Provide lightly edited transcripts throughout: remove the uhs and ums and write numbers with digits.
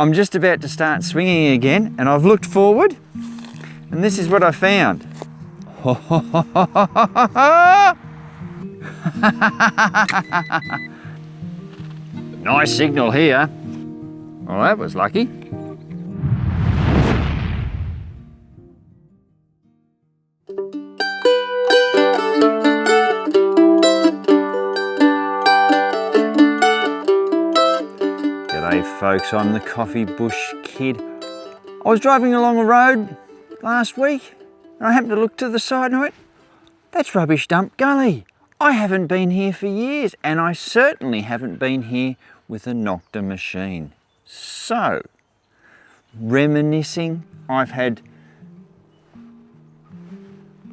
I'm just about to start swinging again, and I've looked forward, and this is what I found. Nice signal here. Well, that was lucky. G'day folks, I'm the Coffee Bush Kid. I was driving along a road last week and I happened to look to the side and I went, that's Rubbish Dump Gully. I haven't been here for years, and I certainly haven't been here with a Nokta machine. So, reminiscing, I've had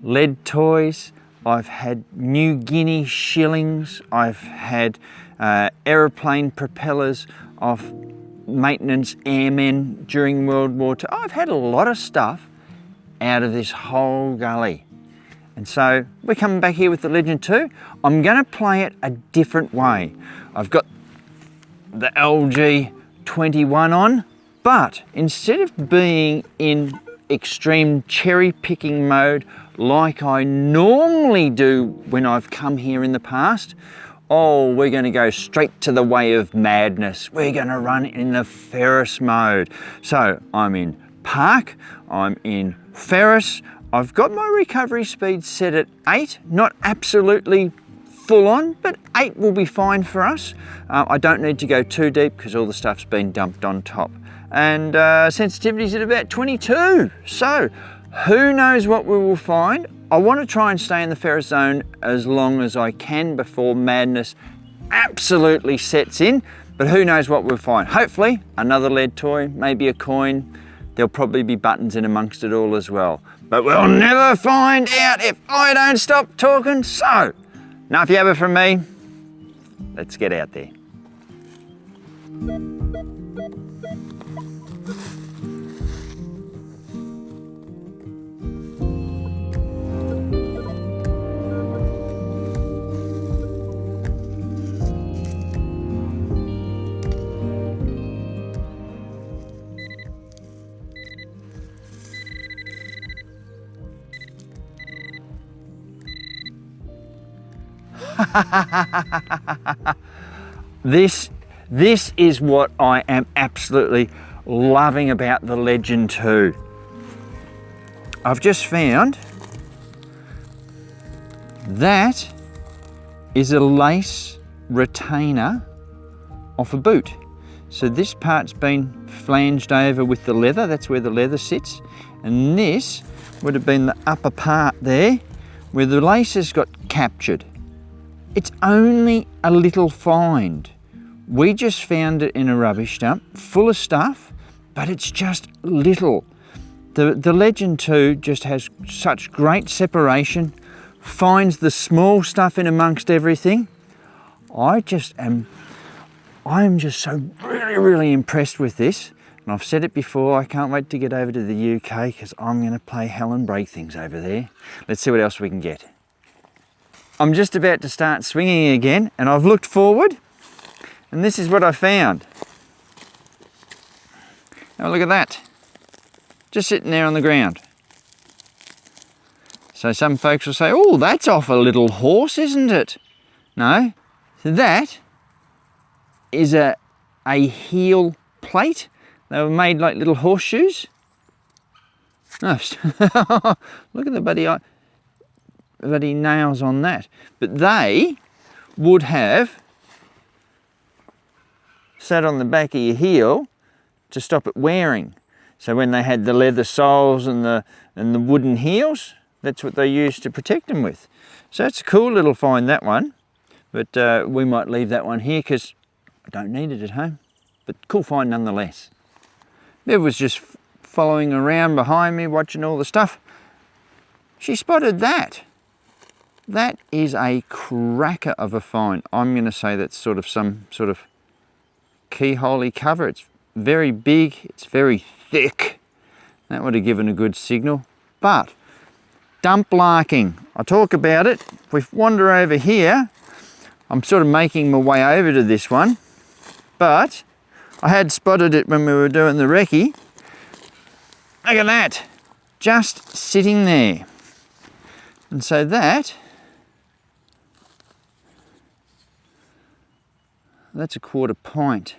lead toys, I've had New Guinea shillings, I've had aeroplane propellers of maintenance airmen during World War II. I've had a lot of stuff out of this whole gully. And so we're coming back here with the Legend 2. I'm going to play it a different way. I've got the LG 21 on, but instead of being in extreme cherry picking mode like I normally do when I've come here in the past, we're going to go straight to the way of madness. We're going to run in the Ferris mode. So I'm in park, I'm in Ferris, I've got my recovery speed set at 8, not absolutely full on, but 8 will be fine for us. I don't need to go too deep because all the stuff's been dumped on top. And sensitivity's at about 22. So who knows what we will find. I want to try and stay in the Ferris zone as long as I can before madness absolutely sets in, but who knows what we'll find. Hopefully another lead toy, maybe a coin. There'll probably be buttons in amongst it all as well. But we'll never find out if I don't stop talking. So, enough yabba from me. Let's get out there. This is what I am absolutely loving about the Legend 2. I've just found that is a lace retainer off a boot. So this part's been flanged over with the leather, that's where the leather sits, and this would have been the upper part there where the laces got captured. It's only a little find. We just found it in a rubbish dump, full of stuff, but it's just little. The Legend 2 just has such great separation, finds the small stuff in amongst everything. I'm just so really impressed with this. And I've said it before, I can't wait to get over to the UK because I'm going to play hell and break things over there. Let's see what else we can get. I'm just about to start swinging again, and I've looked forward, and this is what I found. Now look at that, just sitting there on the ground. So some folks will say, oh, that's off a little horse, isn't it? No, so that is a heel plate. They were made like little horseshoes. Oh, look at the bloody nails on that. But they would have sat on the back of your heel to stop it wearing. So when they had the leather soles and the wooden heels, that's what they used to protect them with. So it's a cool little find, that one. But we might leave that one here because I don't need it at home. But cool find nonetheless. Bev was just following around behind me, watching all the stuff. She spotted that. That is a cracker of a find. I'm going to say that's sort of some sort of keyhole-y cover. It's very big, it's very thick. That would have given a good signal. But dump larking, I talk about it. If we wander over here, I'm sort of making my way over to this one, but I had spotted it when we were doing the recce. Look at that, just sitting there. And so that's a 1/4 pint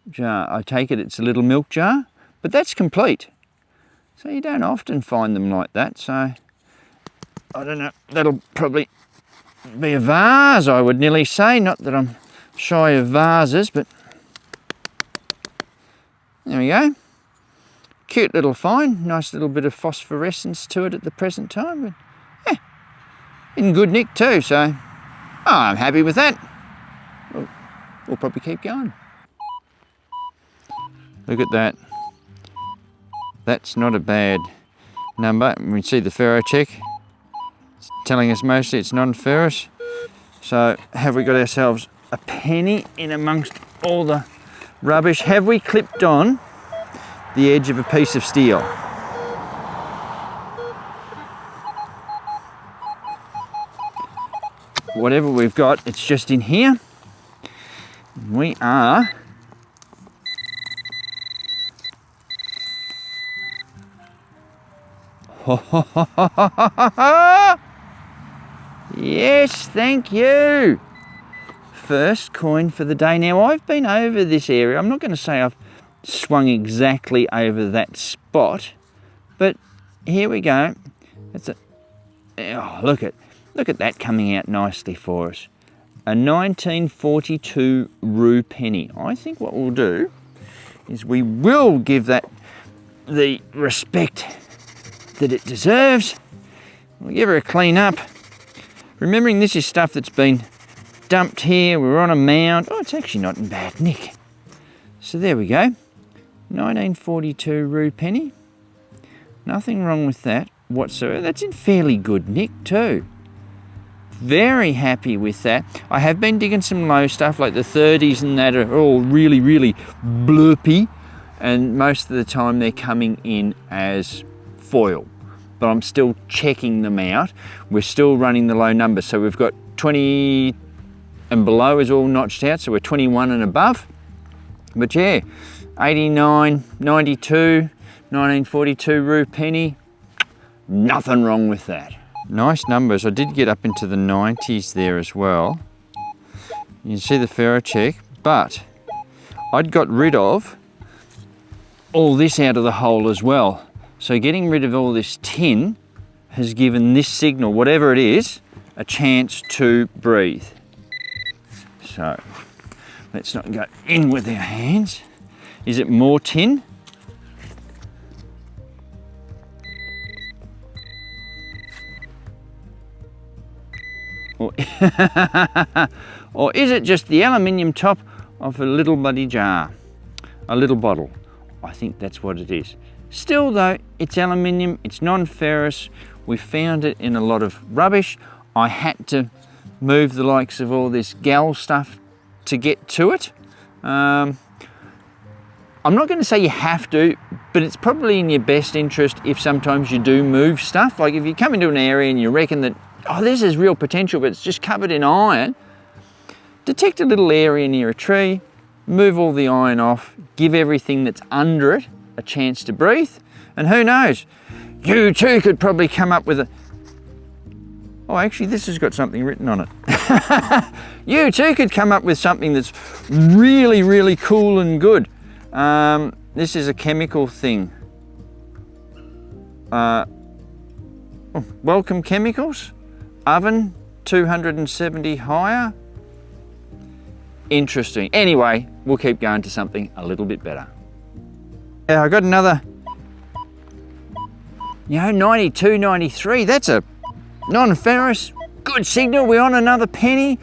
jar. I take it it's a little milk jar, but that's complete. So you don't often find them like that, so I don't know, that'll probably be a vase, I would nearly say. Not that I'm shy of vases, but there we go. Cute little find, nice little bit of phosphorescence to it at the present time, but yeah, in good nick too, so I'm happy with that. We'll probably keep going. Look at that. That's not a bad number. We see the ferro check. It's telling us mostly it's non-ferrous. So have we got ourselves a penny in amongst all the rubbish? Have we clipped on the edge of a piece of steel? Whatever we've got, it's just in here. We are yes, thank you. First coin for the day. Now I've been over this area. I'm not going to say I've swung exactly over that spot, but here we go. That's a, oh, look at that coming out nicely for us. A 1942 rue penny. I think what we'll do is we will give that the respect that it deserves. We'll give her a clean up. Remembering this is stuff that's been dumped here. We're on a mound. Oh, it's actually not in bad nick. So there we go. 1942 rue penny. Nothing wrong with that whatsoever. That's in fairly good nick too. Very happy with that. I have been digging some low stuff like the 30s and that are all really, really blurpy, and most of the time they're coming in as foil, but I'm still checking them out. We're still running the low numbers, so we've got 20 and below is all notched out, so we're 21 and above. But yeah, 89, 92, 1942 rue penny, nothing wrong with that. Nice numbers. I did get up into the 90s there as well. You can see the ferro check, but I'd got rid of all this out of the hole as well. So getting rid of all this tin has given this signal, whatever it is, a chance to breathe. So let's not go in with our hands. Is it more tin? Or is it just the aluminium top of a little bloody jar, a little bottle? I think that's what it is. Still though, it's aluminium, it's non-ferrous. We found it in a lot of rubbish. I had to move the likes of all this gal stuff to get to it. I'm not going to say you have to, but it's probably in your best interest if sometimes you do move stuff. Like if you come into an area and you reckon that, oh, this is real potential, but it's just covered in iron, detect a little area near a tree, move all the iron off, give everything that's under it a chance to breathe, and who knows, you too could probably come up with a, oh, actually this has got something written on it. You too could come up with something that's really, really cool and good. This is a chemical thing. Welcome chemicals. Oven 270 higher. Interesting. Anyway, we'll keep going to something a little bit better. I got another, 92, 93. That's a non-ferrous. Good signal. We're on another penny.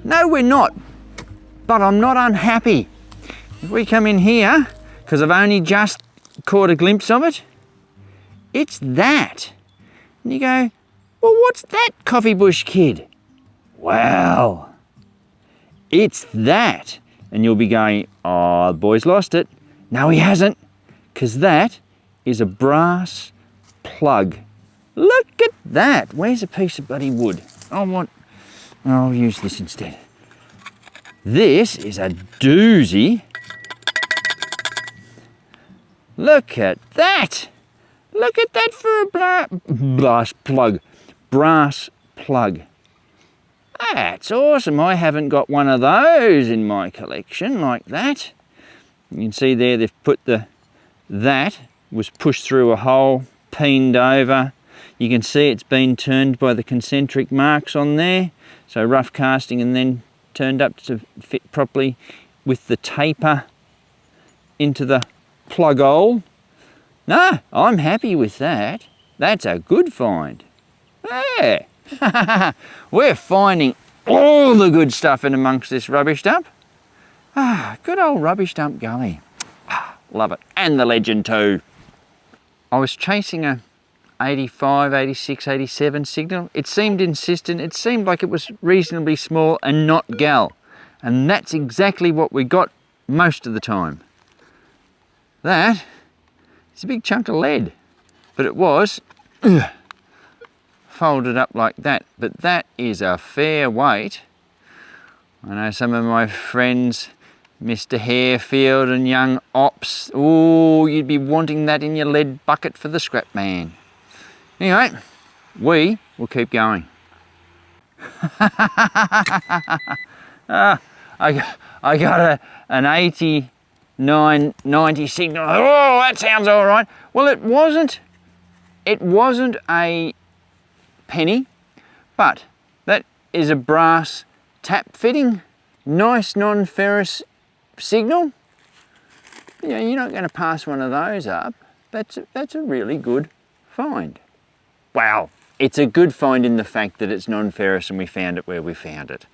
No, we're not. But I'm not unhappy. If we come in here, because I've only just caught a glimpse of it, it's that. And you go, well, what's that, coffee bush kid? Well, it's that. And you'll be going, oh, the boy's lost it. No, he hasn't, because that is a brass plug. Look at that. Where's a piece of bloody wood? I'll use this instead. This is a doozy Look at that! Look at that for a brass plug. That's awesome. I haven't got one of those in my collection like that. You can see there they've put that was pushed through a hole, peened over. You can see it's been turned by the concentric marks on there. So rough casting and then turned up to fit properly with the taper into the plug hole. No, I'm happy with that. That's a good find. Yeah. We're finding all the good stuff in amongst this rubbish dump. Good old rubbish dump gully. Love it. And the legend too. I was chasing a 85, 86, 87 signal. It seemed insistent. It seemed like it was reasonably small and not gal. And that's exactly what we got most of the time. That is a big chunk of lead. But it was folded up like that. But that is a fair weight. I know some of my friends, Mr. Harefield and young Ops, oh, you'd be wanting that in your lead bucket for the scrap man. Anyway, we will keep going. I got an 89, 90 signal. Oh, that sounds all right. Well, it wasn't a penny, but that is a brass tap fitting, nice non-ferrous signal. You know, you're not going to pass one of those up. That's a really good find. Wow, it's a good find in the fact that it's non-ferrous and we found it where we found it.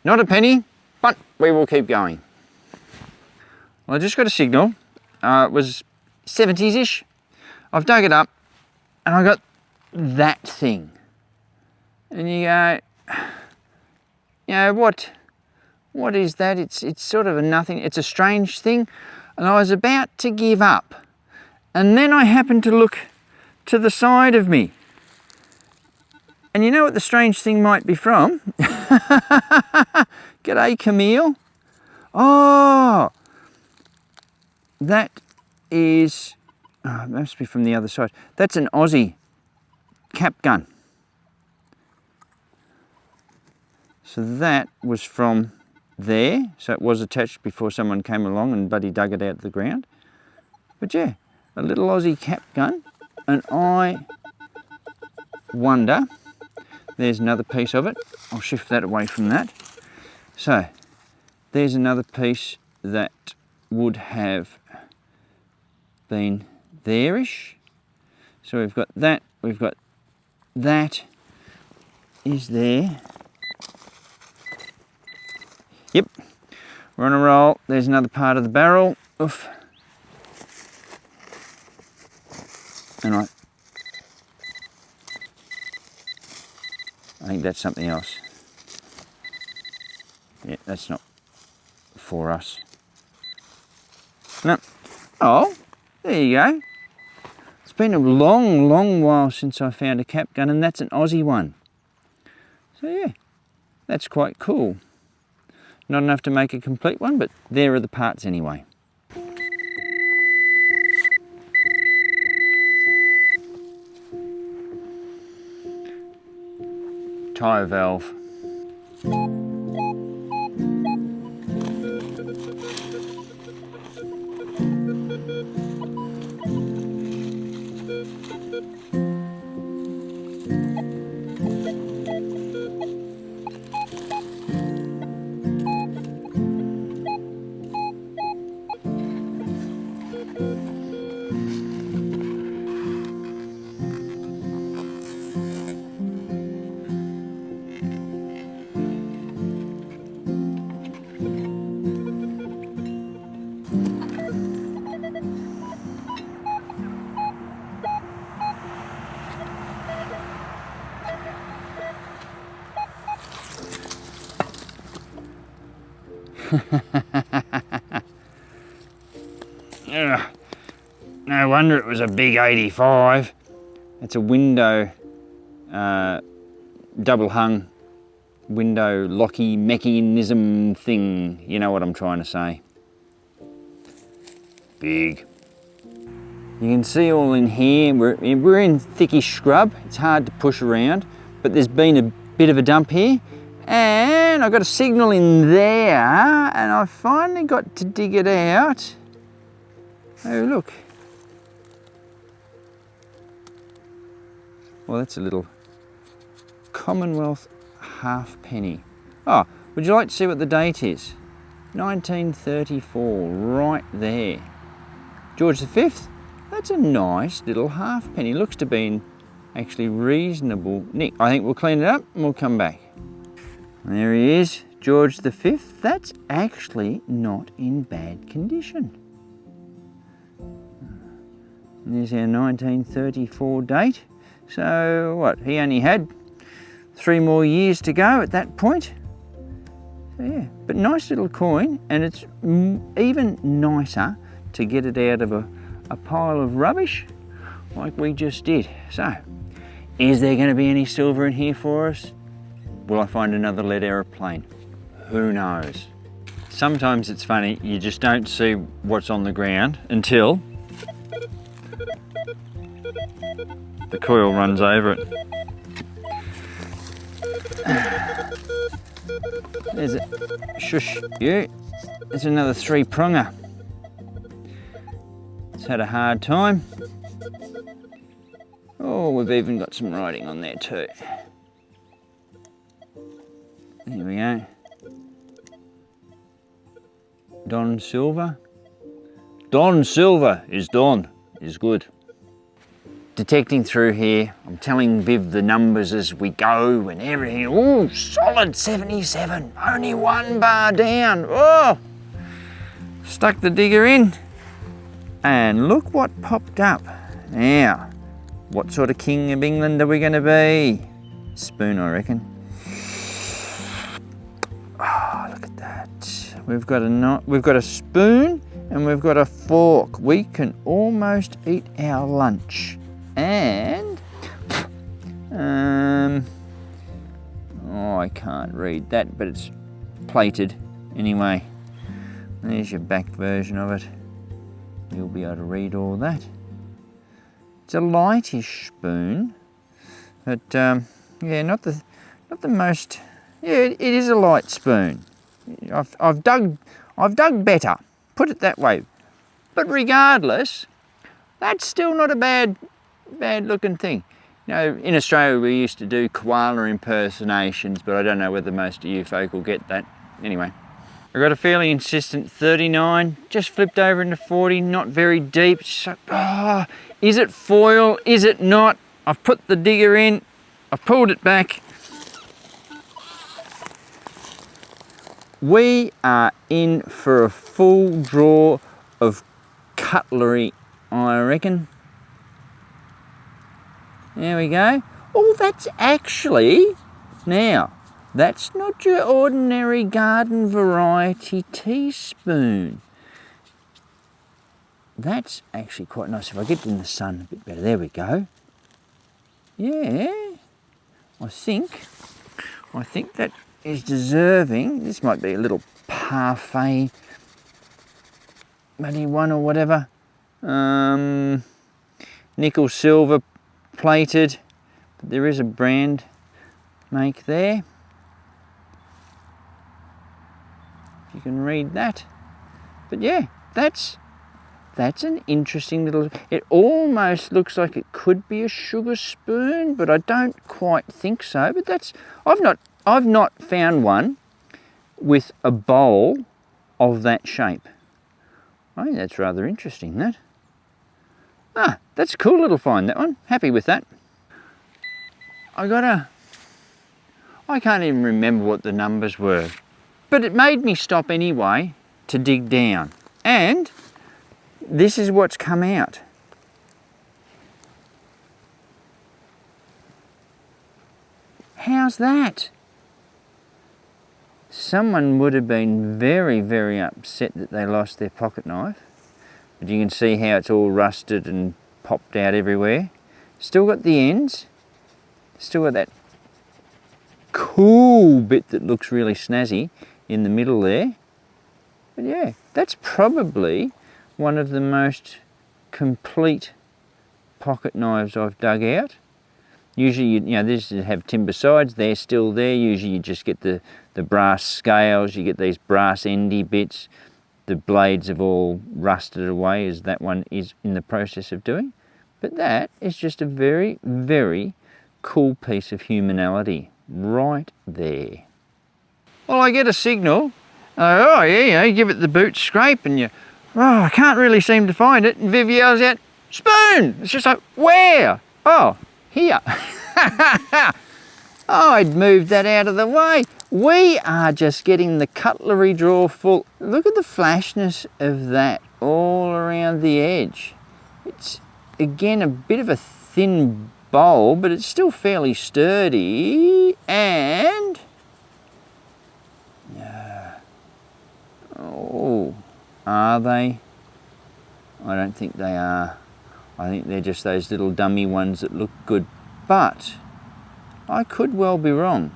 Not a penny, but we will keep going. Well, I just got a signal. It was 70s-ish. I've dug it up and I got that thing. And you go, you know, what is that? It's sort of a nothing. It's a strange thing. And I was about to give up. And then I happened to look to the side of me. And you know what the strange thing might be from? G'day, Camille. Oh, that is, it must be from the other side. That's an Aussie cap gun. So that was from there. So it was attached before someone came along and Buddy dug it out of the ground. But yeah, a little Aussie cap gun. And I wonder, there's another piece of it. I'll shift that away from that. So there's another piece that would have been there-ish. So we've got that is there. Yep, we're on a roll. There's another part of the barrel. Oof. And I think that's something else. Yeah, that's not for us. No. Oh, there you go. It's been a long, long while since I found a cap gun, and that's an Aussie one. So yeah, that's quite cool. Not enough to make a complete one, but there are the parts anyway. Tyre valve. No wonder it was a big 85. It's a window, double hung window locky mechanism thing. You know what I'm trying to say. Big. You can see all in here, we're in thickish scrub. It's hard to push around, but there's been a bit of a dump here. And I got a signal in there, and I finally got to dig it out. Oh, look. Well, that's a little Commonwealth halfpenny. Oh, would you like to see what the date is? 1934, right there. George V, that's a nice little halfpenny. Looks to be in actually reasonable nick. I think we'll clean it up and we'll come back. There he is, George V. That's actually not in bad condition. And there's our 1934 date. So what, he only had 3 more years to go at that point. So yeah, but nice little coin, and it's even nicer to get it out of a pile of rubbish like we just did. So, is there going to be any silver in here for us? Will I find another lead aeroplane? Who knows? Sometimes it's funny, you just don't see what's on the ground until the coil runs over it. There's a shush you. There's another 3-prunger. It's had a hard time. Oh, we've even got some writing on there too. There we go. Don Silver. Don Silver is Don, is good. Detecting through here, I'm telling Viv the numbers as we go and everything. Oh, solid 77, only 1 bar down. Oh, stuck the digger in and look what popped up. Now, what sort of king of England are we going to be? Spoon, I reckon. Oh, look at that. We've got a spoon and we've got a fork. We can almost eat our lunch. And oh, I can't read that, but it's plated anyway. There's your back version of it. You'll be able to read all that. It's a lightish spoon, but yeah, not the most. Yeah, it is a light spoon. I've dug better, put it that way. But regardless, that's still not a bad looking thing. You know, in Australia we used to do koala impersonations, but I don't know whether most of you folk will get that. Anyway, I got a fairly insistent 39, just flipped over into 40, not very deep. So, oh, is it foil? Is it not? I've put the digger in, I've pulled it back. We are in for a full draw of cutlery, I reckon. There we go. Oh, that's actually, now, that's not your ordinary garden variety teaspoon. That's actually quite nice. If I get in the sun a bit better, there we go. Yeah, I think that is deserving. This might be a little parfait, muddy one or whatever. Nickel silver plated, but there is a brand make there. If you can read that. But yeah, that's an interesting little, it almost looks like it could be a sugar spoon, but I don't quite think so. But that's, I've not found one with a bowl of that shape. I think that's rather interesting, that. Ah, that's a cool little find, that one. Happy with that. I can't even remember what the numbers were, but it made me stop anyway to dig down. And this is what's come out. How's that? Someone would have been very, very upset that they lost their pocket knife. But you can see how it's all rusted and popped out everywhere. Still got the ends. Still got that cool bit that looks really snazzy in the middle there. But yeah, that's probably one of the most complete pocket knives I've dug out. Usually, you know, these have timber sides, they're still there. Usually you just get the brass scales, you get these brass endy bits. The blades have all rusted away, as that one is in the process of doing. But that is just a very, very cool piece of humanality right there. Well, I get a signal. Oh yeah, you give it the boot scrape and I can't really seem to find it. And Viv yells out, spoon! It's just like, where? Oh, here. I'd moved that out of the way. We are just getting the cutlery drawer full. Look at the flashness of that all around the edge. It's, again, a bit of a thin bowl, but it's still fairly sturdy. And oh, are they? I don't think they are. I think they're just those little dummy ones that look good, but I could well be wrong.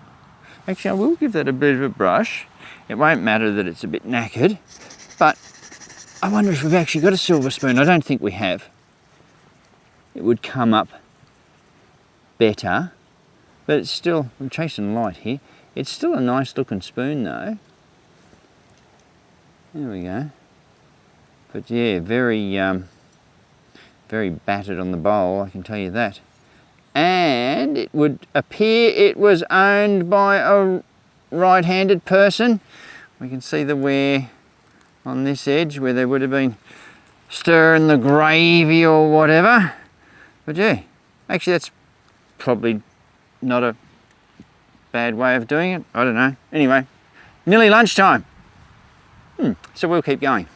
Actually, I will give that a bit of a brush. It won't matter that it's a bit knackered, but I wonder if we've actually got a silver spoon. I don't think we have. It would come up better, but it's still, I'm chasing light here. It's still a nice looking spoon though. There we go. But yeah, very battered on the bowl, I can tell you that. And it would appear it was owned by a right-handed person. We can see the wear on this edge where they would have been stirring the gravy or whatever. But yeah, actually that's probably not a bad way of doing it. I don't know. Anyway, nearly lunchtime. So we'll keep going.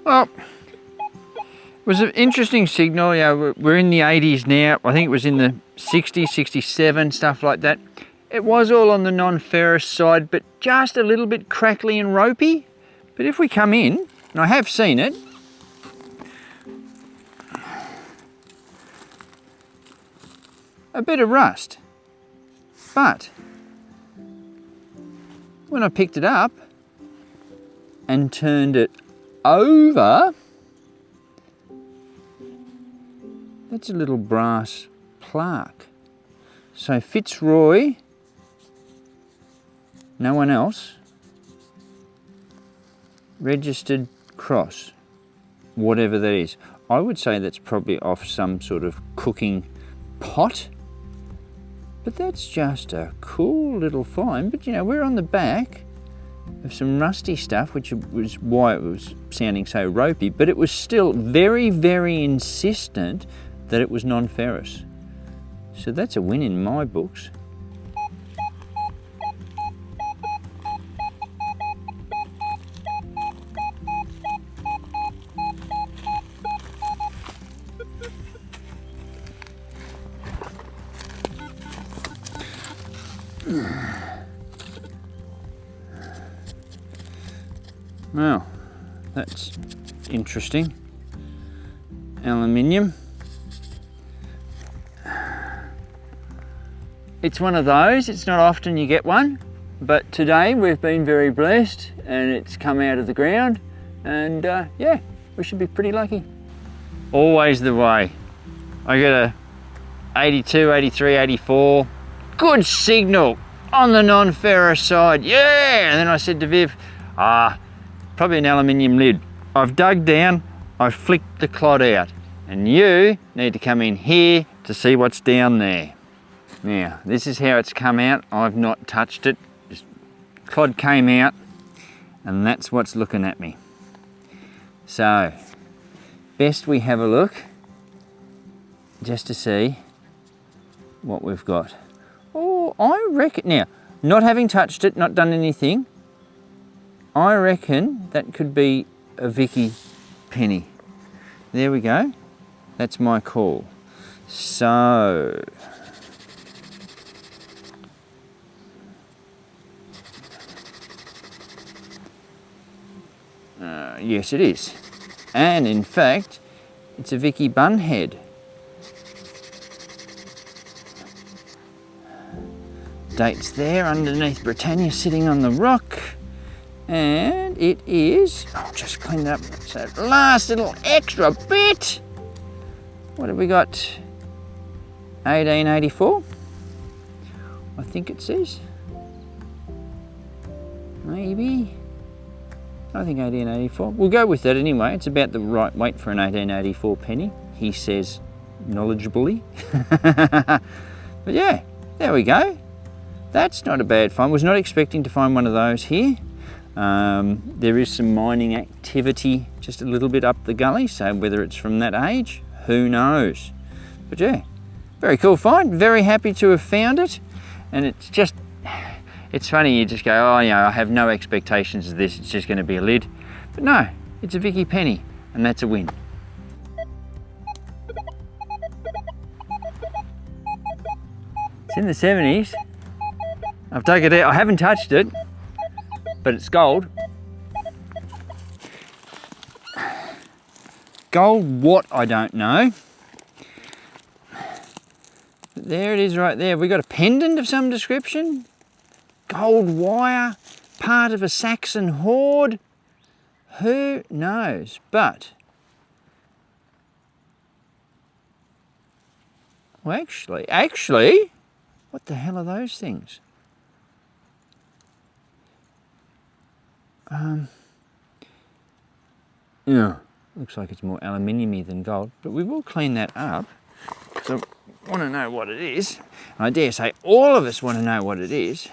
Well, it was an interesting signal. Yeah, we're in the 80s now. I think it was in the 60s, 67, stuff like that. It was all on the non-ferrous side, but just a little bit crackly and ropey. But if we come in, and I have seen it, a bit of rust. But when I picked it up and turned it over, that's a little brass plaque. So Fitzroy, no one else, registered cross, whatever that is. I would say that's probably off some sort of cooking pot, but that's just a cool little find. But you know, we're on the back of some rusty stuff, which was why it was sounding so ropey, but it was still very, very insistent that it was non-ferrous. So that's a win in my books. Well, that's interesting. Aluminium. It's one of those, it's not often you get one, but today we've been very blessed and it's come out of the ground, and yeah, we should be pretty lucky. Always the way. I get a 82, 83, 84, good signal on the non-ferrous side, yeah! And then I said to Viv, probably an aluminium lid. I've dug down, I've flicked the clod out, and you need to come in here to see what's down there. Now, this is how it's come out. I've not touched it. Just clod came out, and that's what's looking at me. So, best we have a look just to see what we've got. Oh, I reckon, now, not having touched it, not done anything, I reckon that could be a Vicky penny. There we go. That's my call. So, yes it is. And in fact, it's a Vicky Bunhead. Date's there underneath Britannia sitting on the rock. And it is, I'll just clean it up. So last little extra bit. What have we got? 1884, I think it says. Maybe. I think 1884. We'll go with that anyway. It's about the right weight for an 1884 penny, he says knowledgeably. But yeah, there we go. That's not a bad find. Was not expecting to find one of those here. There is some mining activity just a little bit up the gully, so whether it's from that age, who knows. But yeah, very cool find. Very happy to have found it. And it's just, it's funny, you just go, oh yeah, I have no expectations of this, it's just going to be a lid. But no, it's a Vicky penny, and that's a win. It's in the 70s. I've taken it out, I haven't touched it, but it's gold. Gold what, I don't know. But there it is right there. We got a pendant of some description. Gold wire, part of a Saxon hoard. Who knows? But, well, actually, what the hell are those things? Yeah, looks like it's more aluminium-y than gold, but we will clean that up. So I want to know what it is. And I dare say all of us want to know what it is.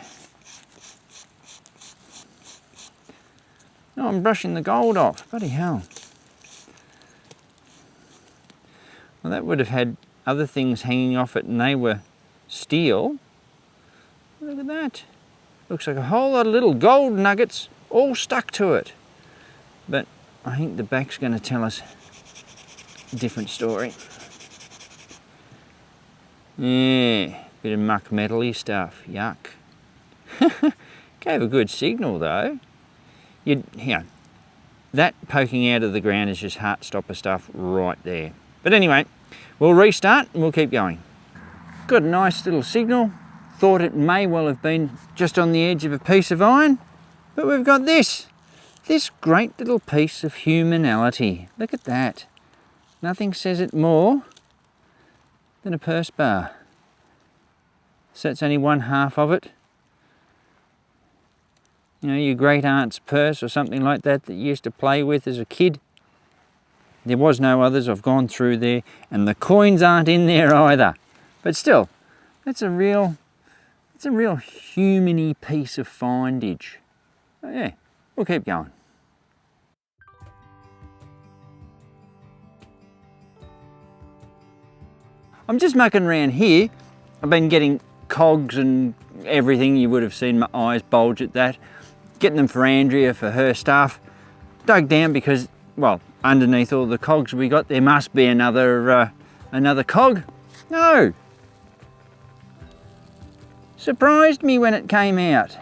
No, I'm brushing the gold off. Bloody hell. Well, that would have had other things hanging off it and they were steel. Look at that. Looks like a whole lot of little gold nuggets all stuck to it. But I think the back's going to tell us a different story. Yeah, bit of muck metal-y stuff. Yuck. Gave a good signal though. That poking out of the ground is just heart stopper stuff right there. But anyway, we'll restart and we'll keep going. Got a nice little signal. Thought it may well have been just on the edge of a piece of iron, but we've got this great little piece of humanality. Look at that. Nothing says it more than a purse bar. So it's only one half of it. You know, your great aunt's purse or something like that that you used to play with as a kid. There was no others. I've gone through there and the coins aren't in there either. But still, it's a real human-y piece of findage. Oh, yeah, we'll keep going. I'm just mucking around here. I've been getting cogs and everything. You would have seen my eyes bulge at that. Getting them for Andrea for her stuff. Dug down because, well, underneath all the cogs we got, there must be another cog. No. Surprised me when it came out.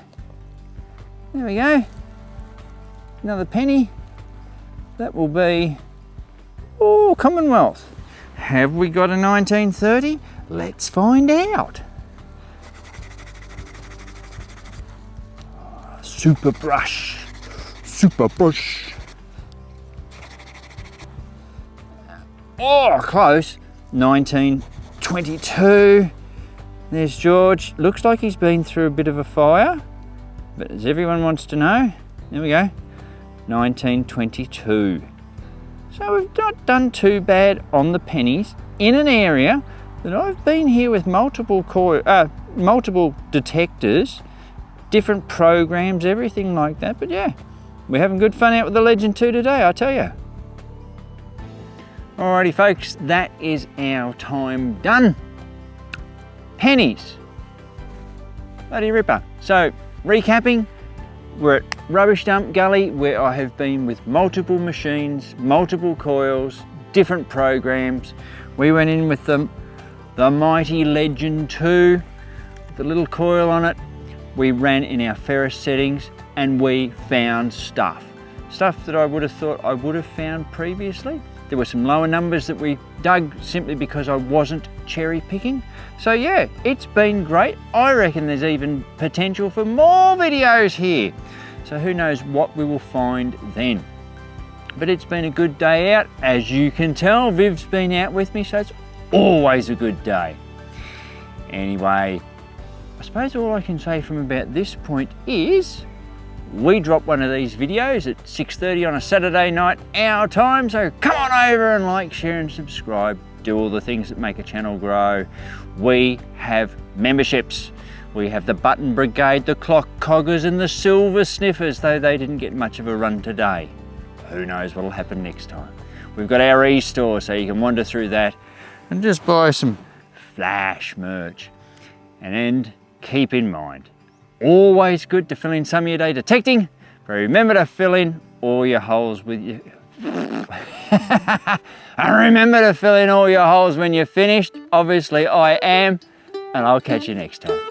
There we go. Another penny. That will be, oh, Commonwealth. Have we got a 1930? Let's find out. Super brush. Oh, close. 1922. There's George. Looks like he's been through a bit of a fire, but as everyone wants to know, there we go. 1922. So we've not done too bad on the pennies in an area that I've been here with multiple detectors, different programs, everything like that. But yeah, we're having good fun out with the Legend 2 today, I tell you. Alrighty folks, that is our time done. Pennies. Bloody ripper. So recapping, we're at Rubbish Dump Gully where I have been with multiple machines, multiple coils, different programs. We went in with the mighty Legend 2, the little coil on it. We ran in our ferrous settings and we found stuff. stuff that I would have thought I would have found previously. There were some lower numbers that we dug simply because I wasn't cherry picking. So yeah, it's been great. I reckon there's even potential for more videos here. So who knows what we will find then. But it's been a good day out. As you can tell, Viv's been out with me, so it's always a good day. Anyway, I suppose all I can say from about this point is we drop one of these videos at 6:30 on a Saturday night our time, so come on over and like, share and subscribe. Do all the things that make a channel grow. We have memberships. We have the Button Brigade, the Clock Coggers and the Silver Sniffers, though they didn't get much of a run today. Who knows what'll happen next time. We've got our e-store, so you can wander through that and just buy some flash merch. And keep in mind, always good to fill in some of your day detecting, but remember to fill in all your holes with your... And remember to fill in all your holes when you're finished. Obviously I am, and I'll catch you next time.